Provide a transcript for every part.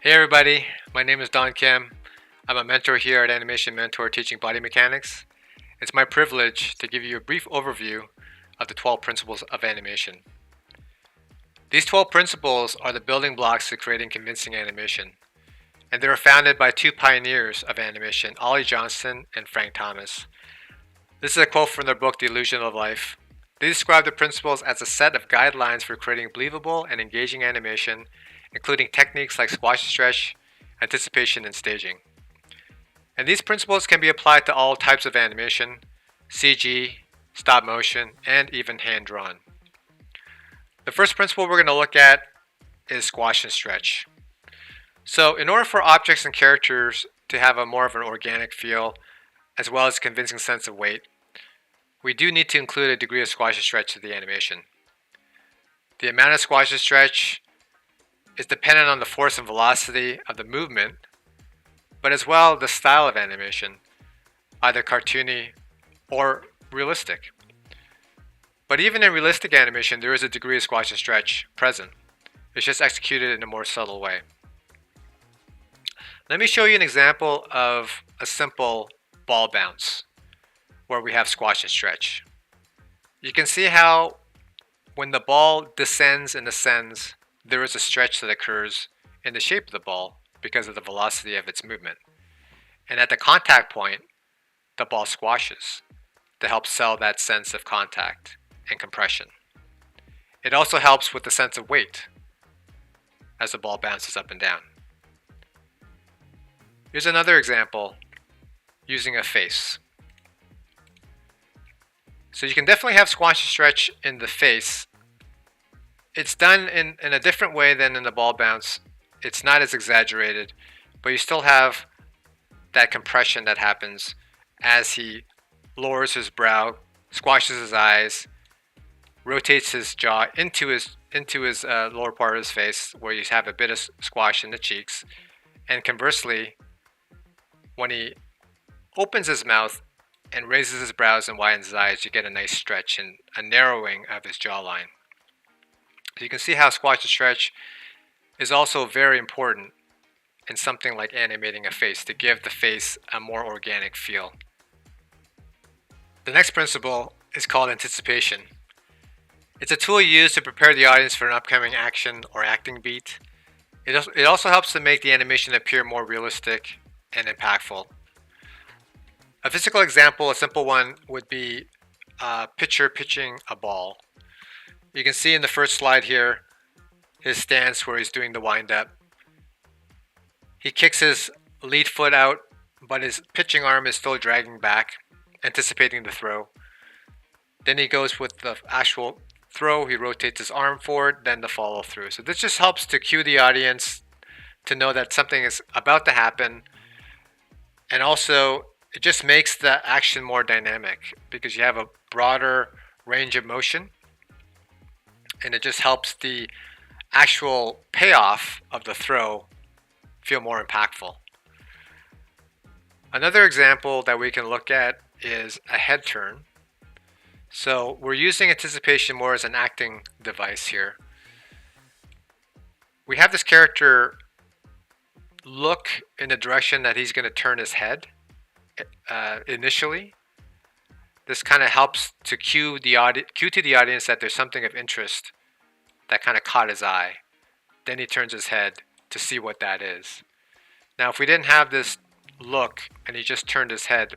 Hey everybody, my name is Don Kim. I'm a mentor here at Animation Mentor teaching body mechanics. It's my privilege to give you a brief overview of the 12 principles of animation. These 12 principles are the building blocks to creating convincing animation, and they were founded by two pioneers of animation, Ollie Johnston and Frank Thomas. This is a quote from their book, The Illusion of Life. They describe the principles as a set of guidelines for creating believable and engaging animation, including techniques like squash and stretch, anticipation, and staging. And these principles can be applied to all types of animation, CG, stop motion, and even hand drawn. The first principle we're going to look at is squash and stretch. So, in order for objects and characters to have a more of an organic feel, as well as a convincing sense of weight, we do need to include a degree of squash and stretch to the animation. The amount of squash and stretch is dependent on the force and velocity of the movement, but as well the style of animation, either cartoony or realistic. But even in realistic animation, there is a degree of squash and stretch present. It's just executed in a more subtle way. Let me show you an example of a simple ball bounce where we have squash and stretch. You can see how when the ball descends and ascends, there is a stretch that occurs in the shape of the ball because of the velocity of its movement. And at the contact point, the ball squashes to help sell that sense of contact and compression. It also helps with the sense of weight as the ball bounces up and down. Here's another example using a face. So you can definitely have squash and stretch in the face. It's done in a different way than in the ball bounce. It's not as exaggerated, but you still have that compression that happens as he lowers his brow, squashes his eyes, rotates his jaw into his lower part of his face, where you have a bit of squash in the cheeks, and conversely, when he opens his mouth and raises his brows and widens his eyes, you get a nice stretch and a narrowing of his jawline. So you can see how squash and stretch is also very important in something like animating a face to give the face a more organic feel. The next principle is called anticipation. It's a tool used to prepare the audience for an upcoming action or acting beat. It also helps to make the animation appear more realistic and impactful. A physical example, a simple one, would be a pitcher pitching a ball. You can see in the first slide here his stance where he's doing the wind-up. He kicks his lead foot out, but his pitching arm is still dragging back, anticipating the throw. Then he goes with the actual throw, he rotates his arm forward, then the follow through. So this just helps to cue the audience to know that something is about to happen, and also it just makes the action more dynamic because you have a broader range of motion, and it just helps the actual payoff of the throw feel more impactful. Another example that we can look at is a head turn. So we're using anticipation more as an acting device here. We have this character look in the direction that he's going to turn his head initially. This kind of helps to cue to the audience that there's something of interest that kind of caught his eye. Then he turns his head to see what that is. Now, if we didn't have this look and he just turned his head,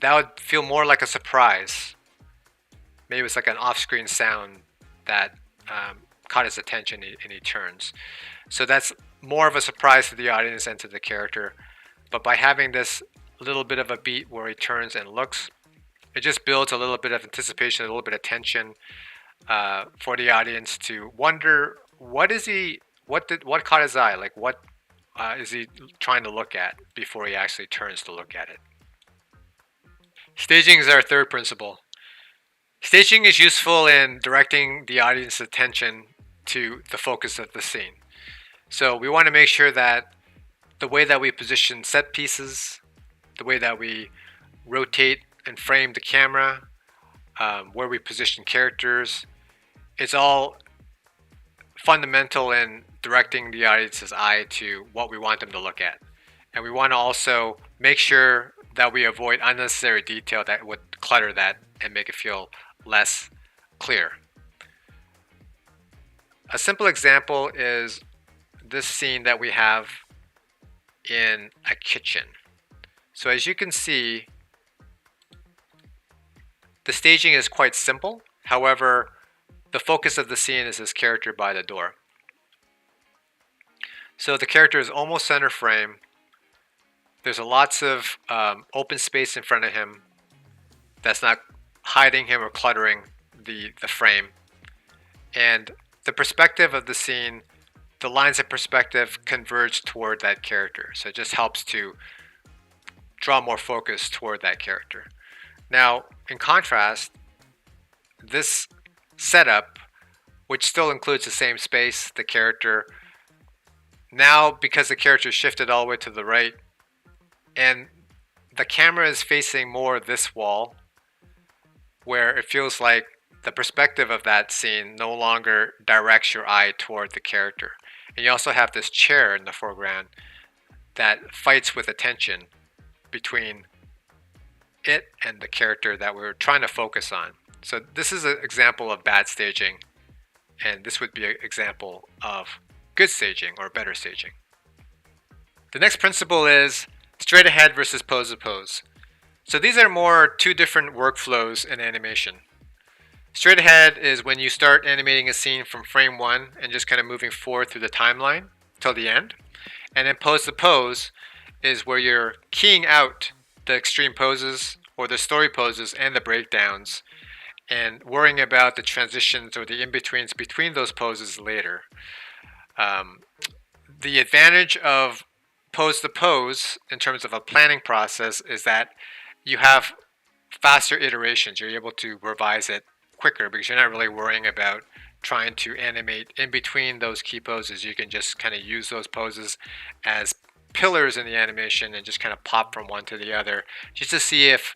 that would feel more like a surprise. Maybe it was like an off-screen sound that caught his attention and he turns. So that's more of a surprise to the audience and to the character. But by having this little bit of a beat where he turns and looks, it just builds a little bit of anticipation, a little bit of tension for the audience to wonder what caught his eye, like what is he trying to look at before he actually turns to look at it. Staging is our third principle. Staging is useful in directing the audience's attention to the focus of the scene. So we want to make sure that the way that we position set pieces, the way that we rotate and frame the camera, where we position characters, it's all fundamental in directing the audience's eye to what we want them to look at. And we want to also make sure that we avoid unnecessary detail that would clutter that and make it feel less clear. A simple example is this scene that we have in a kitchen. So as you can see, the staging is quite simple. However, the focus of the scene is this character by the door. So the character is almost center frame. There's lots of open space in front of him that's not hiding him or cluttering the frame. And the perspective of the scene, the lines of perspective converge toward that character. So it just helps to draw more focus toward that character. Now, in contrast, this setup, which still includes the same space, the character, now because the character is shifted all the way to the right, and the camera is facing more this wall, where it feels like the perspective of that scene no longer directs your eye toward the character. And you also have this chair in the foreground that fights with attention between it and the character that we're trying to focus on. So this is an example of bad staging, and this would be an example of good staging or better staging. The next principle is straight ahead versus pose to pose. So these are more two different workflows in animation. Straight ahead is when you start animating a scene from frame 1 and just kind of moving forward through the timeline till the end. And then pose to pose is where you're keying out the extreme poses or the story poses and the breakdowns and worrying about the transitions or the in-betweens between those poses later. The advantage of pose to pose in terms of a planning process is that you have faster iterations. You're able to revise it quicker because you're not really worrying about trying to animate in between those key poses. You can just kind of use those poses as pillars in the animation and just kind of pop from one to the other just to see if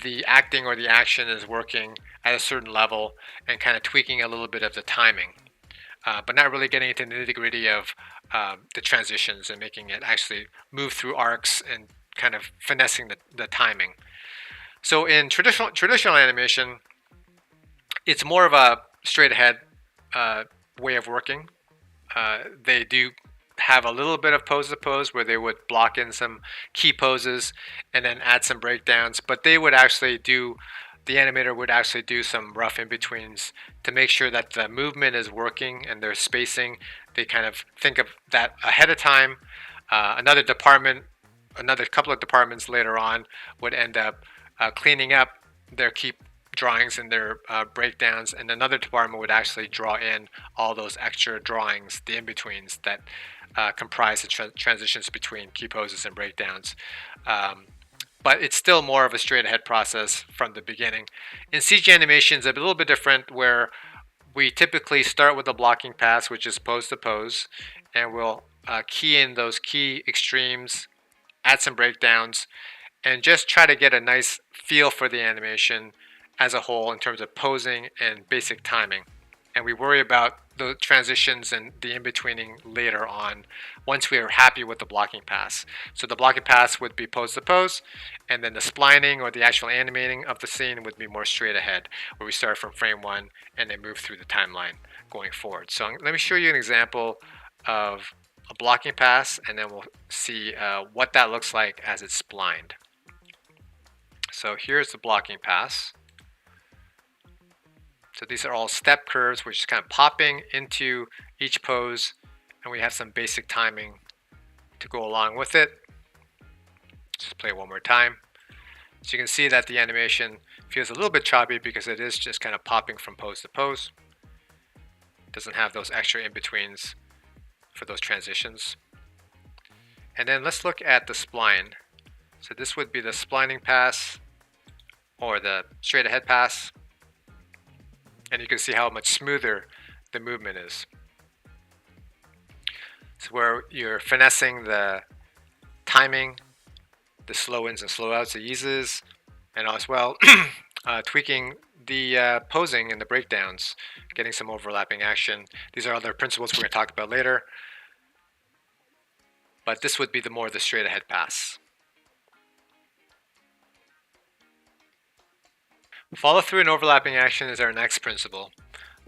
the acting or the action is working at a certain level and kind of tweaking a little bit of the timing, but not really getting into the nitty-gritty of the transitions and making it actually move through arcs and kind of finessing the timing. So in traditional animation, it's more of a straight ahead way of working. They do have a little bit of pose to pose where they would block in some key poses and then add some breakdowns, but they would actually do, the animator would actually do some rough in-betweens to make sure that the movement is working and their spacing. They kind of think of that ahead of time. Another couple of departments later on would end up cleaning up their key drawings and their breakdowns, and another department would actually draw in all those extra drawings, the in-betweens that comprise the transitions between key poses and breakdowns. But it's still more of a straight ahead process from the beginning. In CG animation, it's a little bit different where we typically start with a blocking pass, which is pose to pose, and we'll key in those key extremes, add some breakdowns, and just try to get a nice feel for the animation as a whole in terms of posing and basic timing. And we worry about the transitions and the in-betweening later on once we are happy with the blocking pass. So the blocking pass would be pose to pose, and then the splining or the actual animating of the scene would be more straight ahead, where we start from frame 1 and then move through the timeline going forward. So let me show you an example of a blocking pass, and then we'll see what that looks like as it's splined. So here's the blocking pass. So these are all step curves, which is kind of popping into each pose, and we have some basic timing to go along with it. Just play it one more time. So you can see that the animation feels a little bit choppy because it is just kind of popping from pose to pose. It doesn't have those extra in-betweens for those transitions. And then let's look at the spline. So this would be the splining pass or the straight ahead pass. And you can see how much smoother the movement is. So where you're finessing the timing, the slow ins and slow outs, the eases, and as well tweaking the posing and the breakdowns, getting some overlapping action. These are other principles we're going to talk about later, but this would be the more the straight ahead pass. Follow through and overlapping action is our next principle.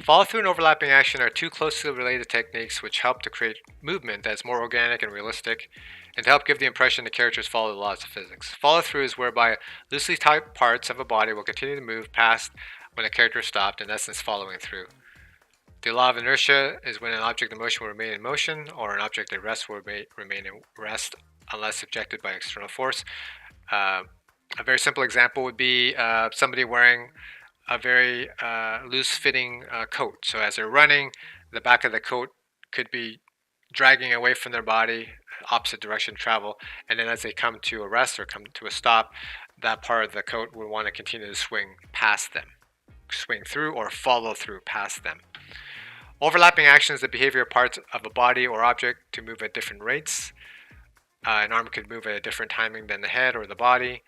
Follow through and overlapping action are two closely related techniques which help to create movement that's more organic and realistic, and to help give the impression the characters follow the laws of physics. Follow through is whereby loosely tied parts of a body will continue to move past when a character is stopped, in essence following through. The law of inertia is when an object in motion will remain in motion, or an object at rest will remain in rest unless subjected by external force. A very simple example would be somebody wearing a very loose-fitting coat. So as they're running, the back of the coat could be dragging away from their body, opposite direction travel, and then as they come to a rest or come to a stop, that part of the coat will want to continue to swing past them, swing through or follow through past them. Overlapping action is the behavior of parts of a body or object to move at different rates. An arm could move at a different timing than the head or the body.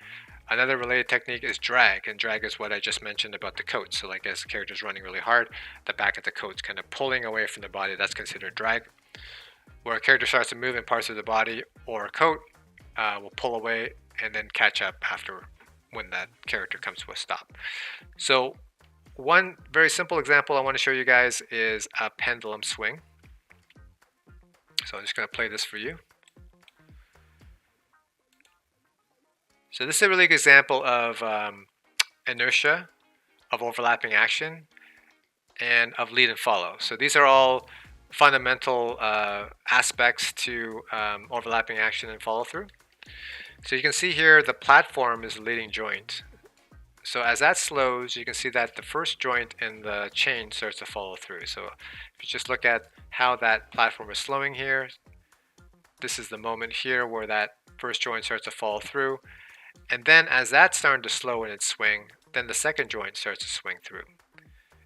Another related technique is drag, and drag is what I just mentioned about the coat. So like as the character's running really hard, the back of the coat's kind of pulling away from the body. That's considered drag. Where a character starts to move in parts of the body or a coat, will pull away and then catch up after when that character comes to a stop. So one very simple example I want to show you guys is a pendulum swing. So I'm just going to play this for you. So this is a really good example of inertia, of overlapping action, and of lead and follow. So these are all fundamental aspects to overlapping action and follow through. So you can see here the platform is the leading joint. So as that slows, you can see that the first joint in the chain starts to follow through. So if you just look at how that platform is slowing here, this is the moment here where that first joint starts to follow through. And then as that's starting to slow in its swing, then the second joint starts to swing through.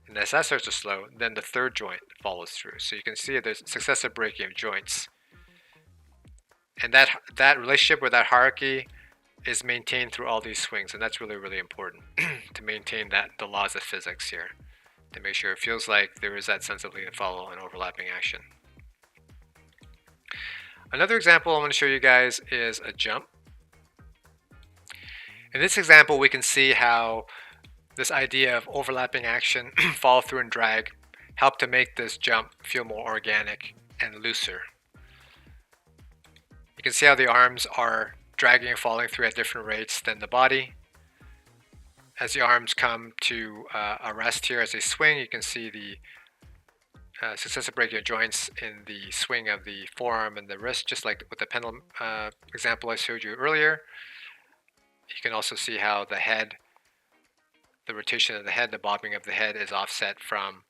And as that starts to slow, then the third joint follows through. So you can see there's successive breaking of joints. And that relationship or that hierarchy is maintained through all these swings, and that's really, really important to maintain the laws of physics here, to make sure it feels like there is that sense of lead and follow and overlapping action. Another example I want to show you guys is a jump. In this example, we can see how this idea of overlapping action, follow through and drag help to make this jump feel more organic and looser. You can see how the arms are dragging and falling through at different rates than the body. As the arms come to a rest here as they swing, you can see the successive breaking of joints in the swing of the forearm and the wrist, just like with the pendulum example I showed you earlier. You can also see how the head, the rotation of the head, the bobbing of the head is offset from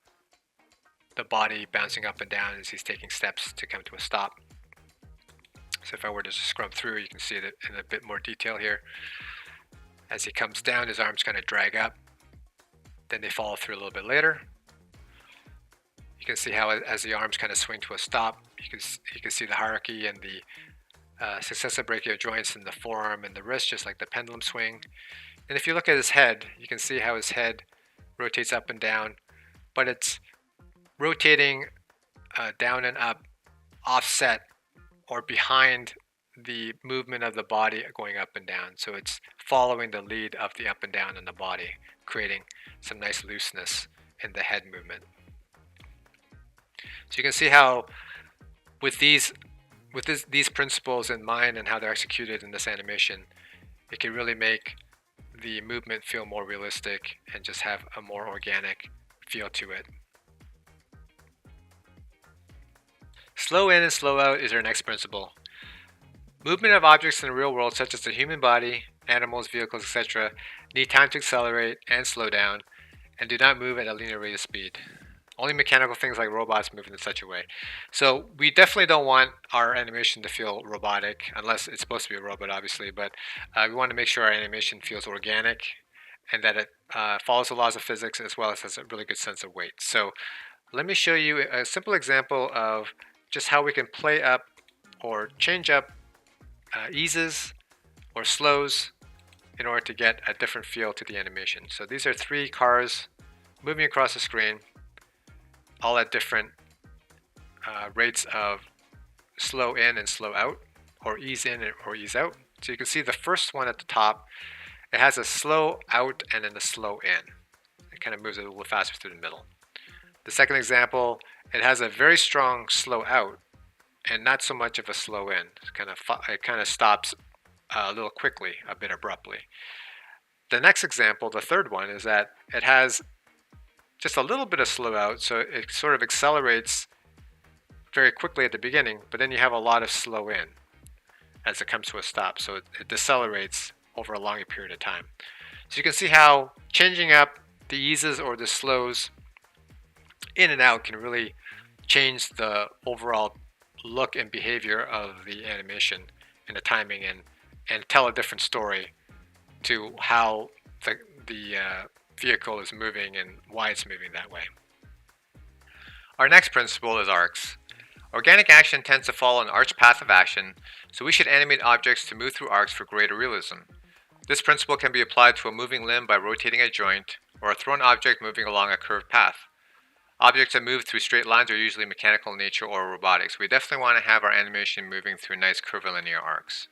the body bouncing up and down as he's taking steps to come to a stop. So if I were to just scrub through, you can see it in a bit more detail here. As he comes down, his arms kind of drag up, then they follow through a little bit later. You can see how as the arms kind of swing to a stop, you can see the hierarchy and the successive breaking of joints in the forearm and the wrist, just like the pendulum swing. And if you look at his head, you can see how his head rotates up and down, but it's rotating down and up, offset or behind the movement of the body going up and down. So it's following the lead of the up and down in the body, creating some nice looseness in the head movement. So you can see how with these principles in mind and how they're executed in this animation, it can really make the movement feel more realistic and just have a more organic feel to it. Slow in and slow out is our next principle. Movement of objects in the real world, such as the human body, animals, vehicles, etc., need time to accelerate and slow down, and do not move at a linear rate of speed. Only mechanical things like robots move in such a way. So we definitely don't want our animation to feel robotic, unless it's supposed to be a robot, obviously, but we want to make sure our animation feels organic and that it follows the laws of physics as well as has a really good sense of weight. So let me show you a simple example of just how we can play up or change up eases or slows in order to get a different feel to the animation. So these are 3 cars moving across the screen, all at different rates of slow in and slow out, or ease in or ease out. So you can see the first one at the top, it has a slow out and then a slow in. It kind of moves it a little faster through the middle. The second example, it has a very strong slow out and not so much of a slow in. It kind of stops a little quickly, a bit abruptly. The next example, the third one, is that it has just a little bit of slow out, so it sort of accelerates very quickly at the beginning, but then you have a lot of slow in as it comes to a stop, so it decelerates over a longer period of time. So you can see how changing up the eases or the slows in and out can really change the overall look and behavior of the animation and the timing, and tell a different story to how the vehicle is moving and why it's moving that way. Our next principle is arcs. Organic action tends to follow an arched path of action, so we should animate objects to move through arcs for greater realism. This principle can be applied to a moving limb by rotating a joint, or a thrown object moving along a curved path. Objects that move through straight lines are usually mechanical in nature or robotics. We definitely want to have our animation moving through nice curvilinear arcs.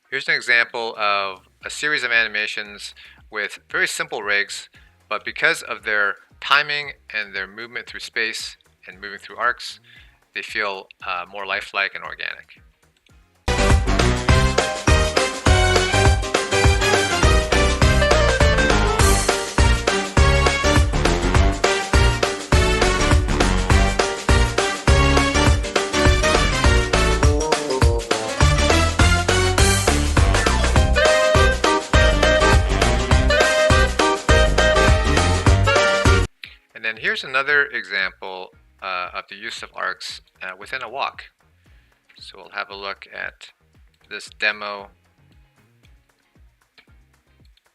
Here's an example of a series of animations with very simple rigs, but because of their timing and their movement through space and moving through arcs, they feel more lifelike and organic. And then here's another example of the use of arcs within a walk. So we'll have a look at this demo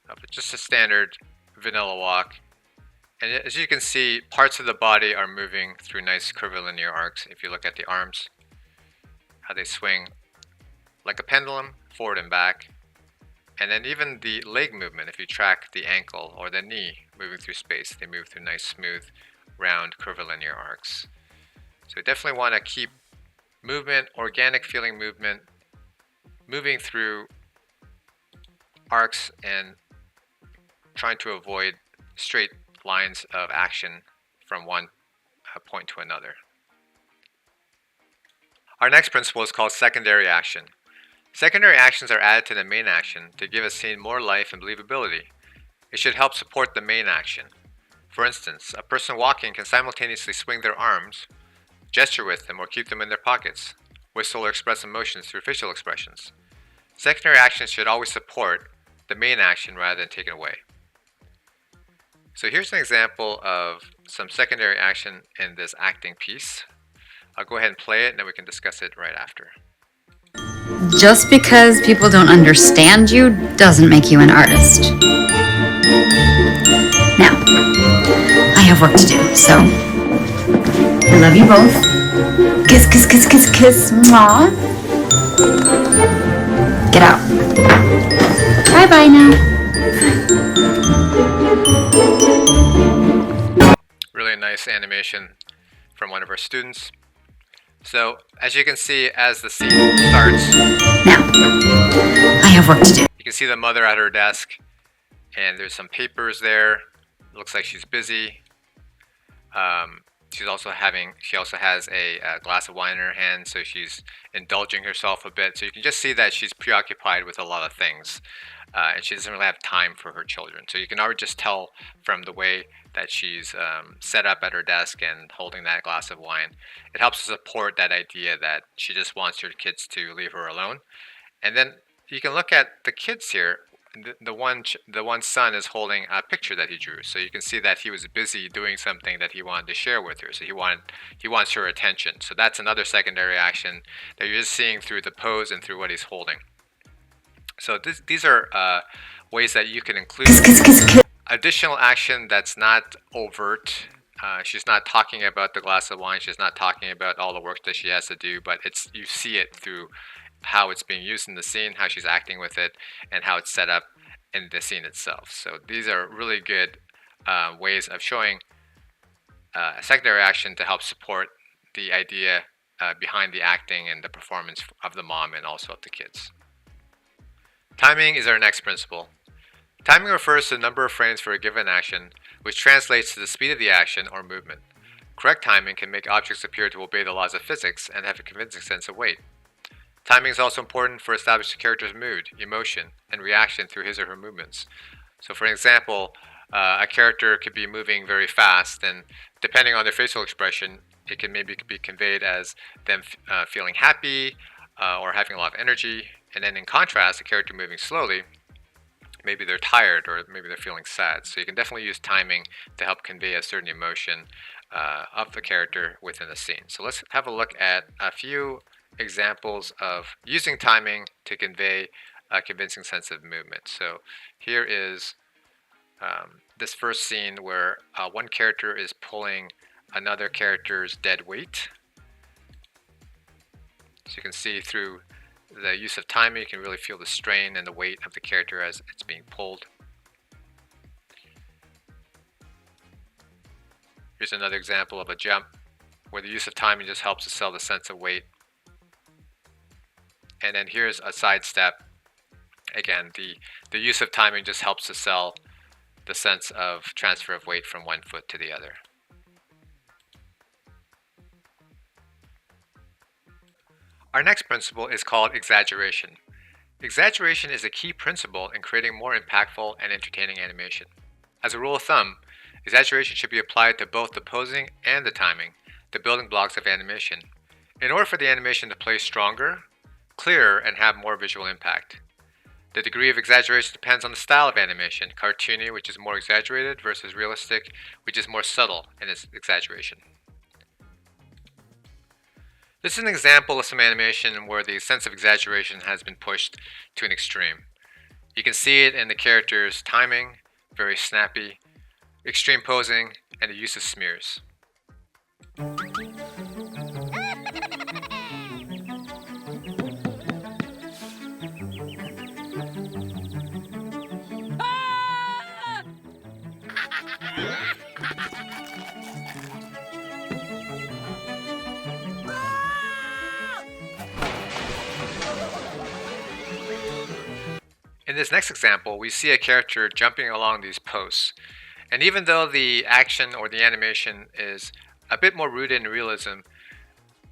of just a standard vanilla walk. And as you can see, parts of the body are moving through nice curvilinear arcs. If you look at the arms, how they swing like a pendulum, forward and back. And then even the leg movement, if you track the ankle or the knee moving through space, they move through nice, smooth, round, curvilinear arcs. So we definitely want to keep movement, organic feeling movement, moving through arcs and trying to avoid straight lines of action from one point to another. Our next principle is called secondary action. Secondary actions are added to the main action to give a scene more life and believability. It should help support the main action. For instance, a person walking can simultaneously swing their arms, gesture with them, or keep them in their pockets, whistle or express emotions through facial expressions. Secondary actions should always support the main action rather than take it away. So here's an example of some secondary action in this acting piece. I'll go ahead and play it and then we can discuss it right after. Just because people don't understand you doesn't make you an artist. Now, I have work to do, so I love you both. Kiss, kiss, kiss, kiss, kiss. Mwah. Get out. Bye-bye now. Really nice animation from one of our students. So, as you can see, as the scene starts, now, I have work to do. You can see the mother at her desk, and there's some papers there. It looks like she's busy. She also has a glass of wine in her hand, so she's indulging herself a bit. So you can just see that she's preoccupied with a lot of things, and she doesn't really have time for her children. So you can already just tell from the way that she's set up at her desk and holding that glass of wine. It helps to support that idea that she just wants her kids to leave her alone. And then you can look at the kids here. The one son is holding a picture that he drew, so you can see that he was busy doing something that he wanted to share with her. So he wants her attention. So that's another secondary action that you're just seeing through the pose and through what he's holding. So these are ways that you can include additional action that's not overt. She's not talking about the glass of wine. She's not talking about all the work that she has to do, but you see it through how it's being used in the scene, how she's acting with it, and how it's set up in the scene itself. So these are really good ways of showing secondary action to help support the idea behind the acting and the performance of the mom and also of the kids. Timing is our next principle. Timing refers to the number of frames for a given action, which translates to the speed of the action or movement. Correct timing can make objects appear to obey the laws of physics and have a convincing sense of weight. Timing is also important for establishing a character's mood, emotion, and reaction through his or her movements. So for example, a character could be moving very fast, and depending on their facial expression, it can maybe be conveyed as them feeling happy or having a lot of energy. And then in contrast, a character moving slowly, maybe they're tired or maybe they're feeling sad. So you can definitely use timing to help convey a certain emotion of the character within the scene. So let's have a look at a few examples of using timing to convey a convincing sense of movement. So here is this first scene where one character is pulling another character's dead weight. So you can see through the use of timing, you can really feel the strain and the weight of the character as it's being pulled. Here's another example of a jump where the use of timing just helps to sell the sense of weight. And then here's a sidestep. Again, the use of timing just helps to sell the sense of transfer of weight from one foot to the other. Our next principle is called exaggeration. Exaggeration is a key principle in creating more impactful and entertaining animation. As a rule of thumb, exaggeration should be applied to both the posing and the timing, the building blocks of animation, in order for the animation to play stronger, clearer, and have more visual impact. The degree of exaggeration depends on the style of animation, cartoony, which is more exaggerated, versus realistic, which is more subtle in its exaggeration. This is an example of some animation where the sense of exaggeration has been pushed to an extreme. You can see it in the character's timing, very snappy, extreme posing, and the use of smears. In this next example, we see a character jumping along these posts. And even though the action or the animation is a bit more rooted in realism,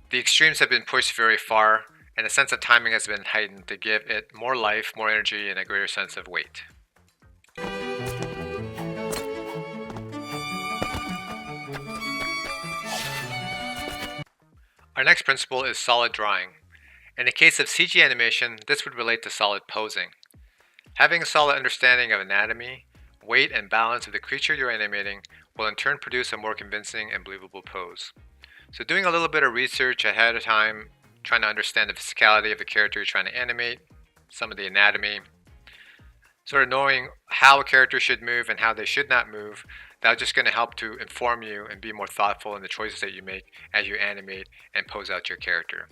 the extremes have been pushed very far, and the sense of timing has been heightened to give it more life, more energy, and a greater sense of weight. Our next principle is solid drawing. In the case of CG animation, this would relate to solid posing. Having a solid understanding of anatomy, weight, and balance of the creature you're animating will in turn produce a more convincing and believable pose. So doing a little bit of research ahead of time, trying to understand the physicality of the character you're trying to animate, some of the anatomy, sort of knowing how a character should move and how they should not move, that's just going to help to inform you and be more thoughtful in the choices that you make as you animate and pose out your character.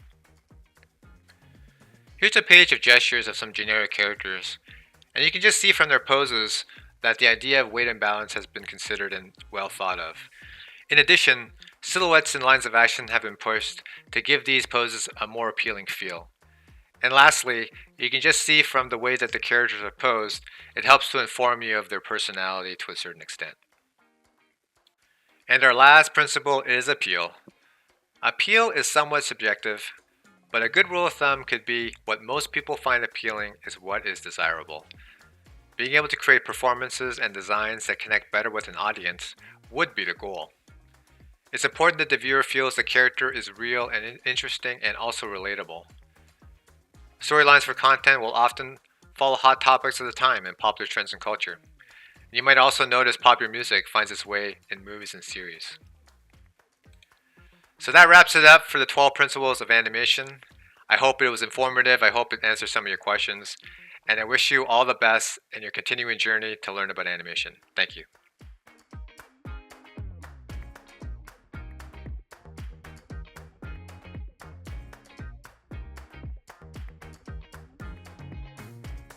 Here's a page of gestures of some generic characters. And you can just see from their poses that the idea of weight and balance has been considered and well thought of. In addition, silhouettes and lines of action have been pushed to give these poses a more appealing feel. And lastly, you can just see from the way that the characters are posed, it helps to inform you of their personality to a certain extent. And our last principle is appeal. Appeal is somewhat subjective, but a good rule of thumb could be what most people find appealing is what is desirable. Being able to create performances and designs that connect better with an audience would be the goal. It's important that the viewer feels the character is real and interesting and also relatable. Storylines for content will often follow hot topics of the time and popular trends in culture. You might also notice popular music finds its way in movies and series. So that wraps it up for the 12 principles of animation. I hope it was informative. I hope it answers some of your questions. And I wish you all the best in your continuing journey to learn about animation. Thank you.